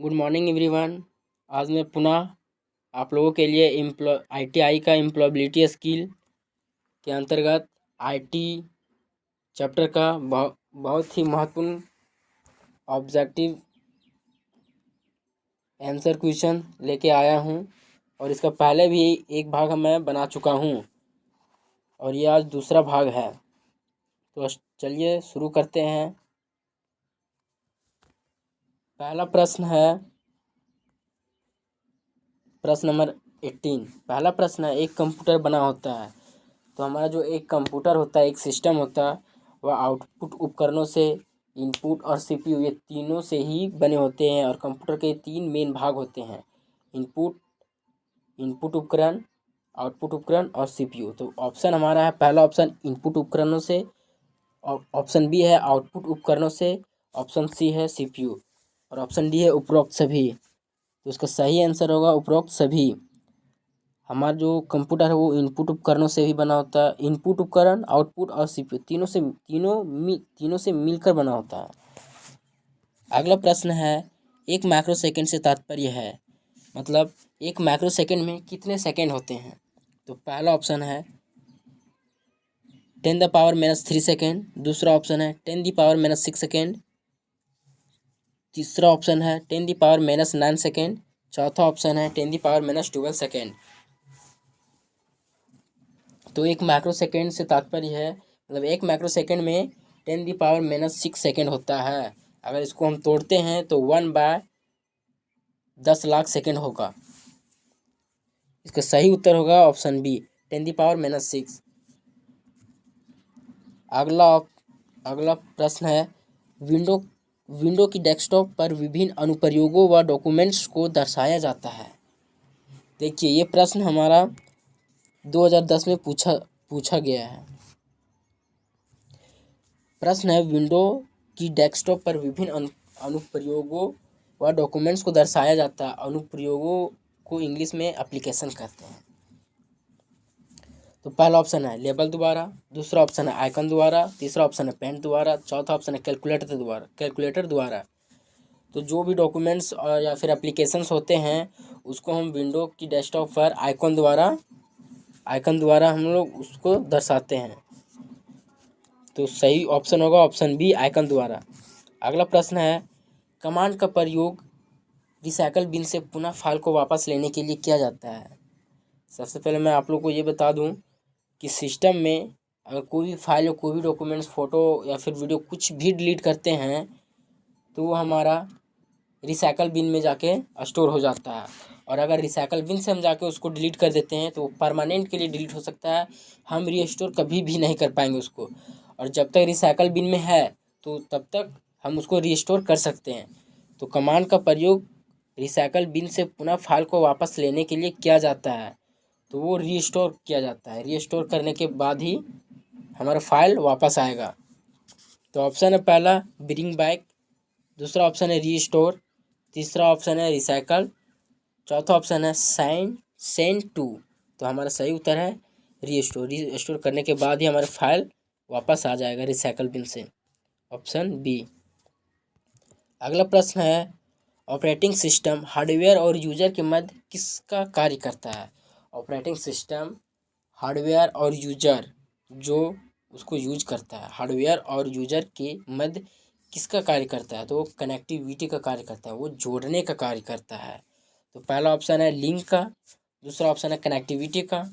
Good morning everyone. आज मैं पुनः आप लोगों के लिए आईटीआई का एम्प्लॉयबिलिटी स्किल के अंतर्गत आईटी चैप्टर का बहुत ही महत्वपूर्ण ऑब्जेक्टिव आंसर क्वेश्चन लेके आया हूं और इसका पहले भी एक भाग मैं बना चुका हूं और ये आज दूसरा भाग है। तो चलिए शुरू करते हैं। पहला प्रश्न है प्रश्न नंबर 18। पहला प्रश्न है, एक कंप्यूटर बना होता है तो हमारा जो एक कंप्यूटर होता है, एक सिस्टम होता है, वह आउटपुट उपकरणों से, इनपुट और सीपीयू ये तीनों से ही बने होते हैं। और कंप्यूटर के तीन मेन भाग होते हैं, इनपुट उपकरण, आउटपुट उपकरण और सीपीयू। तो ऑप्शन हमारा है पहला ऑप्शन इनपुट उपकरणों से, ऑप्शन बी है आउटपुट उपकरणों से, ऑप्शन सी है सीपीयू और ऑप्शन डी है उपरोक्त सभी। तो इसका सही आंसर होगा उपरोक्त सभी। हमारा जो कंप्यूटर है वो इनपुट उपकरणों से भी बना होता है। इनपुट उपकरण, आउटपुट और सीपीयू तीनों से मिलकर बना होता है। अगला प्रश्न है, एक माइक्रो सेकंड से तात्पर्य है, मतलब एक माइक्रो सेकंड में कितने सेकंड होते हैं। तो पहला ऑप्शन है 10⁻³ सेकंड, दूसरा ऑप्शन है 10⁻⁶ सेकंड, तीसरा ऑप्शन है 10⁻⁹ सेकंड, चौथा ऑप्शन है 10⁻12 सेकंड। तो एक माइक्रो सेकंड से तात्पर्य है, मतलब एक माइक्रो सेकंड में 10⁻⁻6 सेकंड होता है। अगर इसको हम तोड़ते हैं तो 1/10 लाख सेकंड होगा। इसका सही उत्तर होगा ऑप्शन बी 10⁻⁻6। अगला प्रश्न है, विंडो की डेस्कटॉप पर विभिन्न अनुप्रयोगों व डॉक्यूमेंट्स को दर्शाया जाता है। देखिए ये प्रश्न हमारा 2010 में पूछा गया है। प्रश्न है, विंडो की डेस्कटॉप पर विभिन्न अनुप्रयोगों व डॉक्यूमेंट्स को दर्शाया जाता है। अनुप्रयोगों को इंग्लिश में एप्लीकेशन कहते हैं। तो पहला ऑप्शन है लेबल द्वारा, दूसरा ऑप्शन है आइकन द्वारा, तीसरा ऑप्शन है पेंट द्वारा, चौथा ऑप्शन है कैलकुलेटर द्वारा। तो जो भी डॉक्यूमेंट्स और या फिर एप्लीकेशंस होते हैं उसको हम विंडो की डेस्कटॉप पर आइकन द्वारा हम लोग उसको दर्शाते हैं। तो सही ऑप्शन होगा ऑप्शन बी आइकन द्वारा। अगला प्रश्न है, कमांड का प्रयोग रिसाइकल बिन से पुनः फाइल को वापस लेने के लिए किया जाता है। सबसे पहले मैं आप लोग को ये बता दूं कि सिस्टम में अगर कोई भी फाइल या कोई भी डॉक्यूमेंट्स, फ़ोटो या फिर वीडियो कुछ भी डिलीट करते हैं तो वो हमारा रिसाइकल बिन में जाके स्टोर हो जाता है। और अगर रिसाइकल बिन से हम जाके उसको डिलीट कर देते हैं तो वो परमानेंट के लिए डिलीट हो सकता है, हम रीस्टोर कभी भी नहीं कर पाएंगे उसको। और जब तक रिसाइकल बिन में है तो तब तक हम उसको रीस्टोर कर सकते हैं। तो कमांड का प्रयोग रिसाइकल बिन से पुनः फाइल को वापस लेने के लिए किया जाता है, तो वो रीस्टोर किया जाता है। रीस्टोर करने के बाद ही हमारा फाइल वापस आएगा। तो ऑप्शन है पहला ब्रिंग बैक, दूसरा ऑप्शन है रीस्टोर, तीसरा ऑप्शन है रिसाइकल, चौथा ऑप्शन है सेंड टू। तो हमारा सही उत्तर है रीस्टोर करने के बाद ही हमारा फाइल वापस आ जाएगा रिसाइकल बिन से, ऑप्शन बी। अगला प्रश्न है, ऑपरेटिंग सिस्टम हार्डवेयर और यूजर के मध्य किसका कार्य करता है। ऑपरेटिंग सिस्टम हार्डवेयर और यूजर जो उसको यूज करता है, हार्डवेयर और यूजर के मध्य किसका कार्य करता है। तो वो कनेक्टिविटी का कार्य करता है, वो जोड़ने का कार्य करता है। तो पहला ऑप्शन है लिंक का, दूसरा ऑप्शन है कनेक्टिविटी का,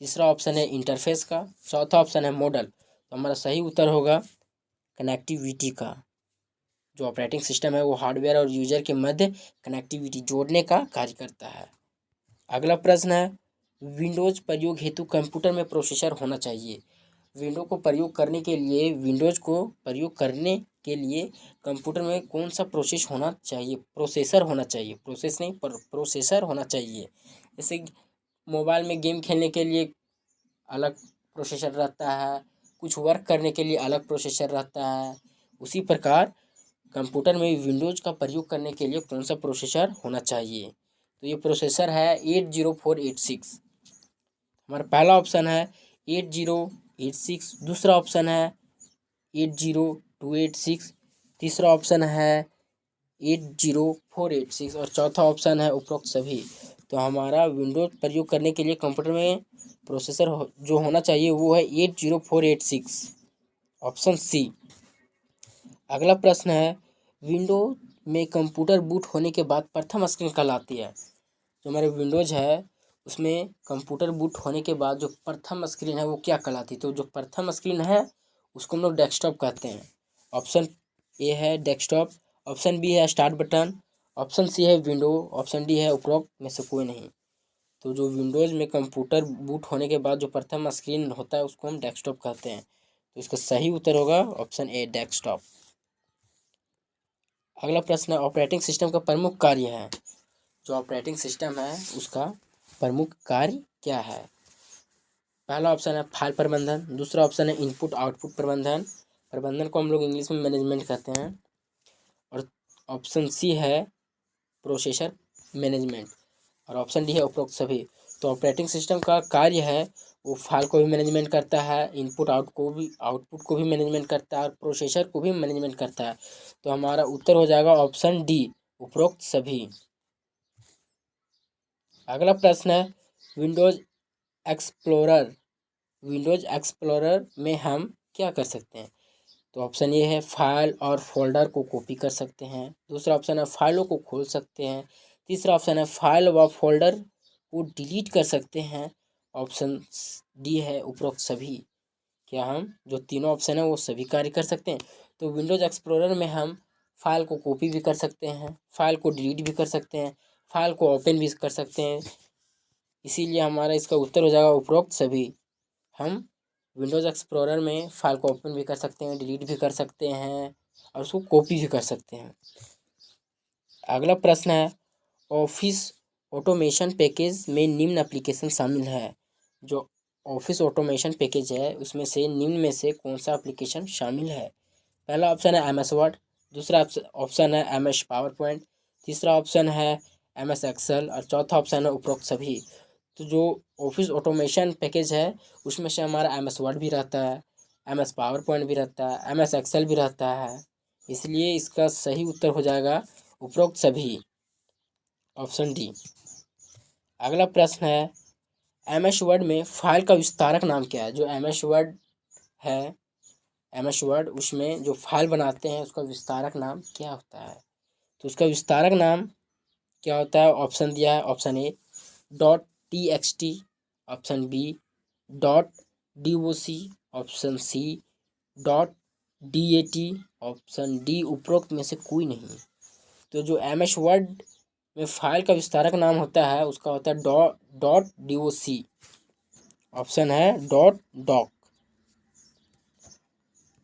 तीसरा ऑप्शन है इंटरफेस का, चौथा ऑप्शन है मॉडल। तो हमारा सही उत्तर होगा कनेक्टिविटी का। जो ऑपरेटिंग सिस्टम है वो हार्डवेयर और यूजर के मध्य कनेक्टिविटी जोड़ने का कार्य करता है। अगला प्रश्न है, विंडोज प्रयोग हेतु कंप्यूटर में प्रोसेसर होना चाहिए। विंडोज को प्रयोग करने के लिए कंप्यूटर में कौन सा प्रोसेसर होना चाहिए। जैसे मोबाइल में गेम खेलने के लिए अलग प्रोसेसर रहता है, कुछ वर्क करने के लिए अलग प्रोसेसर रहता है, उसी प्रकार कंप्यूटर में विंडोज का प्रयोग करने के लिए कौन सा प्रोसेसर होना चाहिए। तो ये प्रोसेसर है 80486। हमारा पहला ऑप्शन है 8086, दूसरा ऑप्शन है 80286, तीसरा ऑप्शन है 80486 और चौथा ऑप्शन है उपरोक्त सभी। तो हमारा विंडोज प्रयोग करने के लिए कंप्यूटर में प्रोसेसर जो होना चाहिए वो है 80486, ऑप्शन सी। अगला प्रश्न है, विंडो में कंप्यूटर बूट होने के बाद प्रथम स्क्रीन कहलाती है। जो हमारे विंडोज है उसमें कंप्यूटर बूट होने के बाद जो प्रथम स्क्रीन है वो क्या कहलाती है? तो जो प्रथम स्क्रीन है उसको हम लोग डेस्कटॉप कहते हैं। ऑप्शन ए है डेस्कटॉप, ऑप्शन बी है स्टार्ट बटन, ऑप्शन सी है विंडो, ऑप्शन डी है उपरोक्त में से कोई नहीं। तो जो विंडोज में कंप्यूटर बूट होने के बाद जो प्रथम स्क्रीन होता है उसको हम डेस्कटॉप कहते हैं। तो इसका सही उत्तर होगा ऑप्शन ए डेस्कटॉप। अगला प्रश्न है, ऑपरेटिंग सिस्टम का प्रमुख कार्य है। जो ऑपरेटिंग सिस्टम है उसका प्रमुख कार्य क्या है? पहला ऑप्शन है फाइल प्रबंधन, दूसरा ऑप्शन है इनपुट आउटपुट प्रबंधन, प्रबंधन को हम लोग इंग्लिश में मैनेजमेंट कहते हैं, और ऑप्शन सी है प्रोसेसर मैनेजमेंट, और ऑप्शन डी है उपरोक्त सभी। तो ऑपरेटिंग सिस्टम का कार्य है वो फाइल को भी मैनेजमेंट करता है, इनपुट आउटपुट को भी मैनेजमेंट करता है, और प्रोसेसर को भी मैनेजमेंट करता है। तो हमारा उत्तर हो जाएगा ऑप्शन डी उपरोक्त सभी। अगला प्रश्न है, विंडोज एक्सप्लोरर विंडोज एक्सप्लोरर में हम क्या कर सकते हैं? तो ऑप्शन ए है फाइल और फोल्डर को कॉपी कर सकते हैं, दूसरा ऑप्शन है फाइलों को खोल सकते हैं, तीसरा ऑप्शन है फाइल व फोल्डर को डिलीट कर सकते हैं, ऑप्शन डी है उपरोक्त सभी। क्या हम जो तीनों ऑप्शन है वो सभी कार्य कर सकते हैं? तो विंडोज एक्सप्लोरर में हम फाइल को कॉपी भी कर सकते हैं, फाइल को डिलीट भी कर सकते हैं, फाइल को ओपन भी कर सकते हैं, इसीलिए हमारा इसका उत्तर हो जाएगा उपरोक्त सभी। हम विंडोज़ एक्सप्लोरर में फाइल को ओपन भी कर सकते हैं, डिलीट भी कर सकते हैं, और उसको कॉपी भी कर सकते हैं। अगला प्रश्न है, ऑफिस ऑटोमेशन पैकेज में निम्न एप्लीकेशन शामिल है। जो ऑफिस ऑटोमेशन पैकेज है उसमें से निम्न में से कौन सा एप्लीकेशन शामिल है? पहला ऑप्शन है एम एस वर्ड, दूसरा ऑप्शन है एम एस पावर पॉइंट, तीसरा ऑप्शन है एम एस एक्सेल, और चौथा ऑप्शन है उपरोक्त सभी। तो जो ऑफिस ऑटोमेशन पैकेज है उसमें से हमारा एम एस वर्ड भी रहता है, एम एस पावर पॉइंट भी रहता है, एम एस एक्सेल भी रहता है, इसलिए इसका सही उत्तर हो जाएगा उपरोक्त सभी, ऑप्शन डी। अगला प्रश्न है, एम एस वर्ड में फाइल का विस्तारक नाम क्या है? जो एम एस वर्ड है, एम एस वर्ड उसमें जो फाइल बनाते हैं उसका विस्तारक नाम क्या होता है? तो उसका विस्तारक नाम क्या होता है? ऑप्शन दिया है, option A dot T X T, option B dot D O C, option C dot D A T, option D उपरोक्त में से कोई नहीं। तो जो एम एस वर्ड में फाइल का विस्तारक नाम होता है उसका होता है dot D O C, option है डॉट डॉक।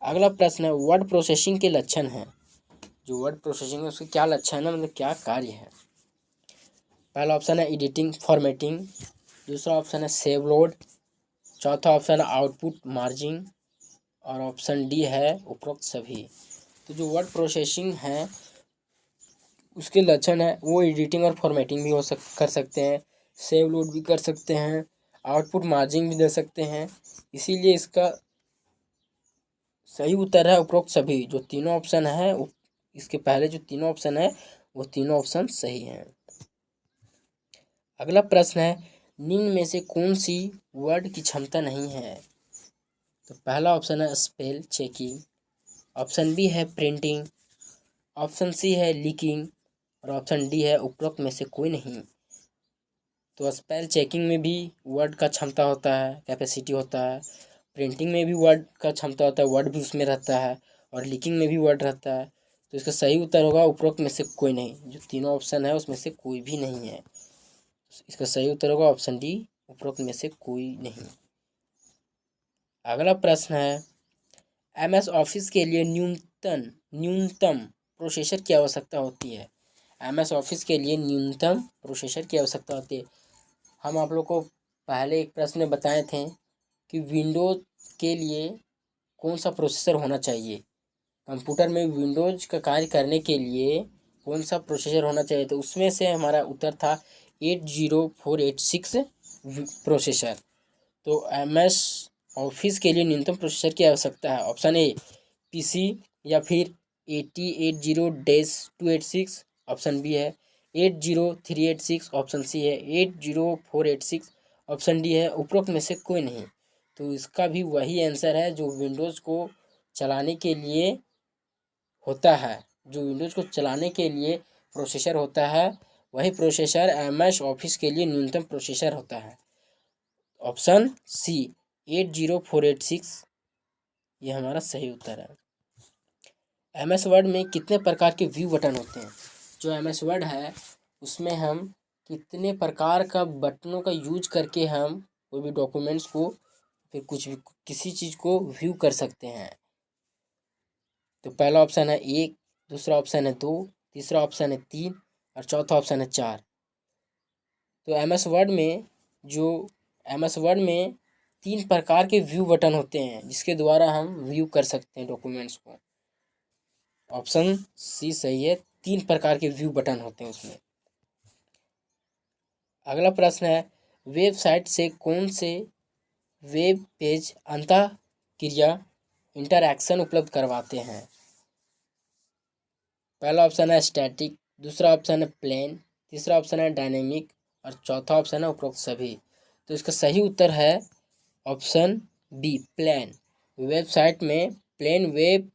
अगला प्रश्न है, वर्ड प्रोसेसिंग के लक्षण हैं। जो वर्ड प्रोसेसिंग है उसके क्या लक्षण है, मतलब क्या कार्य है? पहला ऑप्शन है एडिटिंग फॉर्मेटिंग, दूसरा ऑप्शन है सेव लोड, चौथा ऑप्शन है आउटपुट मार्जिंग, और ऑप्शन डी है उपरोक्त सभी। तो जो वर्ड प्रोसेसिंग है उसके लक्षण है वो एडिटिंग और फॉर्मेटिंग भी कर सकते हैं, सेव लोड भी कर सकते हैं, आउटपुट मार्जिंग भी दे सकते हैं, इसीलिए इसका सही उत्तर है उपरोक्त सभी। जो तीनों ऑप्शन है इसके पहले जो तीनों ऑप्शन है वो तीनों ऑप्शन सही हैं। अगला प्रश्न है, निम्न में से कौन सी वर्ड की क्षमता नहीं है? तो पहला ऑप्शन है स्पेल चेकिंग, ऑप्शन बी है प्रिंटिंग, ऑप्शन सी है लीकिंग, और ऑप्शन डी है उपरोक्त में से कोई नहीं। तो स्पेल चेकिंग में भी वर्ड का क्षमता होता है, कैपेसिटी होता है, प्रिंटिंग में भी वर्ड का क्षमता होता है, वर्ड भी उसमें रहता है, और लीकिंग में भी वर्ड रहता है। तो इसका सही उत्तर होगा उपरोक्त में से कोई नहीं। जो तीनों ऑप्शन है उसमें से कोई भी नहीं है, इसका सही उत्तर होगा ऑप्शन डी उपरोक्त में से कोई नहीं। अगला प्रश्न है, एम एस ऑफिस के लिए न्यूनतम प्रोसेसर की आवश्यकता होती है? एम एस ऑफिस के लिए न्यूनतम प्रोसेसर की आवश्यकता होती है। हम आप लोग को पहले एक प्रश्न में बताए थे कि विंडोज के लिए कौन सा प्रोसेसर होना चाहिए, कंप्यूटर में विंडोज का कार्य करने के लिए कौन सा प्रोसेसर होना चाहिए? तो उसमें से हमारा उत्तर था 80486 प्रोसेसर। तो एम एस ऑफिस के लिए न्यूनतम प्रोसेसर की आवश्यकता है, ऑप्शन ए पीसी या फिर 8080-286 ऑप्शन बी है, 80386 ऑप्शन सी है, 80486 ऑप्शन डी है, उपरोक्त में से कोई नहीं। तो इसका भी वही आंसर है जो विंडोज़ को चलाने के लिए होता है, जो विंडोज़ को चलाने के लिए प्रोसेसर होता है, वही प्रोसेसर MS ऑफिस के लिए न्यूनतम प्रोसेसर होता है। ऑप्शन सी 80486 ये हमारा सही उत्तर है। MS वर्ड में कितने प्रकार के व्यू बटन होते हैं? जो MS वर्ड है उसमें हम कितने प्रकार का बटनों का यूज करके हम कोई भी डॉक्यूमेंट्स को फिर कुछ भी किसी चीज़ को व्यू कर सकते हैं। तो पहला ऑप्शन है 1, दूसरा ऑप्शन है 2, तीसरा ऑप्शन है 3 और चौथा ऑप्शन है 4। तो MS वर्ड में 3 प्रकार के व्यू बटन होते हैं जिसके द्वारा हम व्यू कर सकते हैं डॉक्यूमेंट्स को। ऑप्शन सी सही है, 3 प्रकार के व्यू बटन होते हैं उसमें। अगला प्रश्न है, वेबसाइट से कौन से वेब पेज अंतःक्रिया इंटरैक्शन उपलब्ध करवाते हैं? पहला ऑप्शन है स्टैटिक, दूसरा ऑप्शन है प्लेन, तीसरा ऑप्शन है डायनेमिक और चौथा ऑप्शन है उपरोक्त सभी। तो इसका सही उत्तर है ऑप्शन बी प्लेन। वेबसाइट में प्लेन वेब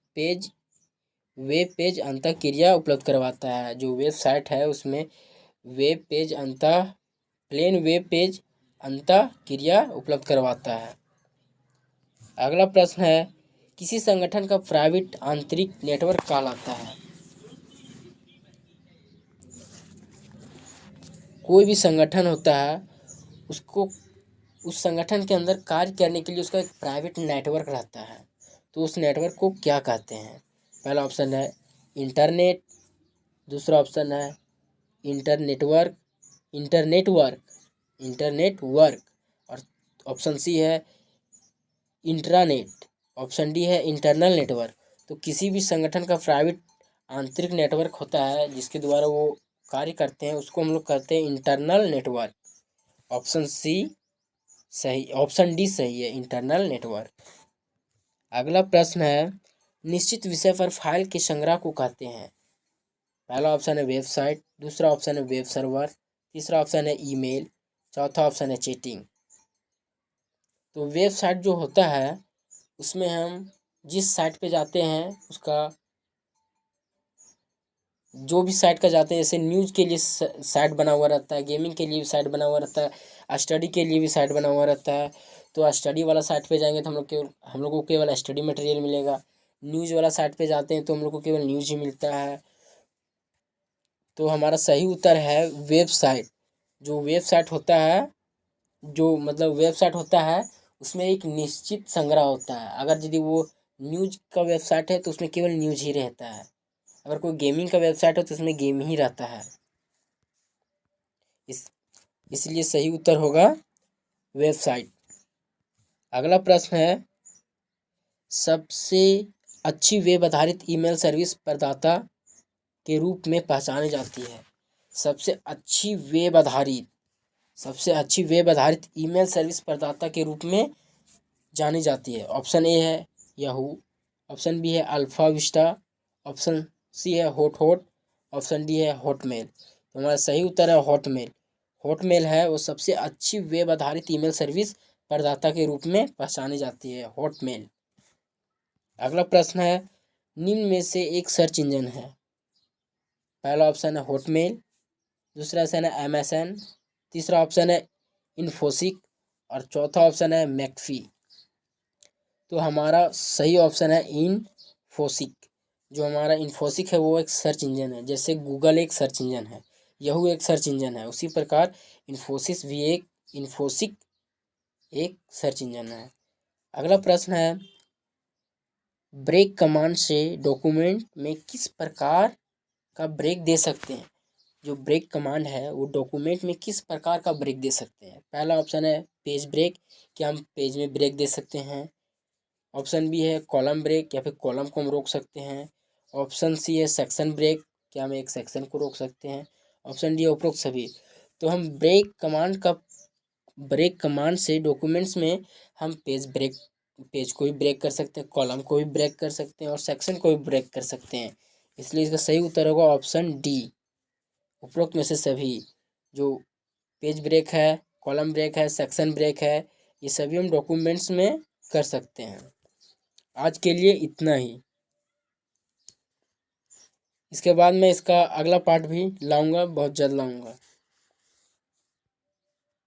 पेज अंतःक्रिया उपलब्ध करवाता है। जो वेबसाइट है उसमें प्लेन वेब पेज अंतःक्रिया उपलब्ध करवाता है। अगला प्रश्न है, किसी संगठन का प्राइवेट आंतरिक नेटवर्क कहलाता है? कोई भी संगठन होता है उसको उस संगठन के अंदर कार्य करने के लिए उसका एक प्राइवेट नेटवर्क रहता है, तो उस नेटवर्क को क्या कहते हैं? पहला ऑप्शन है इंटरनेट, दूसरा ऑप्शन है इंटरनेट वर्क और ऑप्शन सी है इंट्रानेट, ऑप्शन डी है इंटरनल नेटवर्क। तो किसी भी संगठन का प्राइवेट आंतरिक नेटवर्क होता है जिसके द्वारा वो कार्य करते हैं उसको हम लोग कहते हैं इंटरनल नेटवर्क। ऑप्शन डी सही है, इंटरनल नेटवर्क। अगला प्रश्न है, निश्चित विषय पर फाइल के संग्रह को कहते हैं? पहला ऑप्शन है वेबसाइट, दूसरा ऑप्शन है वेब सर्वर, तीसरा ऑप्शन है ईमेल, चौथा ऑप्शन है चैटिंग। तो वेबसाइट जो होता है उसमें हम जिस साइट पे जाते हैं उसका जो भी साइट का जाते हैं, जैसे न्यूज़ के लिए साइट बना हुआ रहता है, गेमिंग के लिए भी साइट बना हुआ रहता है, स्टडी के लिए भी साइट बना हुआ रहता है। तो स्टडी वाला साइट पे जाएंगे तो हम लोग को केवल स्टडी मटेरियल मिलेगा। न्यूज़ वाला साइट पे जाते हैं तो हम लोग को केवल न्यूज़ ही मिलता है। तो हमारा सही उत्तर है वेबसाइट। जो वेबसाइट होता है उसमें एक निश्चित संग्रह होता है। अगर यदि वो न्यूज़ का वेबसाइट है तो उसमें केवल न्यूज़ ही रहता है, अगर कोई गेमिंग का वेबसाइट हो तो उसमें गेम ही रहता है। इसलिए सही उत्तर होगा वेबसाइट। अगला प्रश्न है, सबसे अच्छी वेब आधारित ईमेल सर्विस प्रदाता के रूप में पहचानी जाती है? सबसे अच्छी वेब आधारित ईमेल सर्विस प्रदाता के रूप में जानी जाती है। ऑप्शन ए है याहू, ऑप्शन बी है अल्फा विस्टा, ऑप्शन सी है हॉट, ऑप्शन डी है हॉटमेल। तो हमारा सही उत्तर है हॉटमेल है वो सबसे अच्छी वेब आधारित ईमेल सर्विस प्रदाता के रूप में पहचानी जाती है, हॉटमेल। अगला प्रश्न है, निम्न में से एक सर्च इंजन है? पहला ऑप्शन है हॉटमेल, दूसरा ऑप्शन है MSN, तीसरा ऑप्शन है इन्फोसिक और चौथा ऑप्शन है मैकफी। तो हमारा सही ऑप्शन है इन्फोसिक। जो हमारा इन्फोसिक है वो एक सर्च इंजन है, जैसे गूगल एक सर्च इंजन है, याहू एक सर्च इंजन है, उसी प्रकार इन्फोसिक एक सर्च इंजन है। अगला प्रश्न है, ब्रेक कमांड से डॉक्यूमेंट में किस प्रकार का ब्रेक दे सकते हैं? जो ब्रेक कमांड है वो डॉक्यूमेंट में किस प्रकार का ब्रेक दे सकते हैं? पहला ऑप्शन है पेज ब्रेक, क्या हम पेज में ब्रेक दे सकते हैं। ऑप्शन बी है कॉलम ब्रेक, या फिर कॉलम को हम रोक सकते हैं। ऑप्शन सी है सेक्शन ब्रेक, क्या हम एक सेक्शन को रोक सकते हैं। ऑप्शन डी है उपरोक्त सभी। तो हम ब्रेक कमांड से डॉक्यूमेंट्स में हम पेज ब्रेक पेज को भी ब्रेक कर सकते हैं, कॉलम को भी ब्रेक कर सकते हैं और सेक्शन को भी ब्रेक कर सकते हैं। इसलिए इसका सही उत्तर होगा ऑप्शन डी। उपरोक्त में से सभी, जो पेज ब्रेक है, कॉलम ब्रेक है, सेक्शन ब्रेक है, ये सभी हम डॉक्यूमेंट्स में कर सकते हैं। आज के लिए इतना ही। इसके बाद मैं इसका अगला पार्ट भी लाऊंगा, बहुत जल्द लाऊंगा।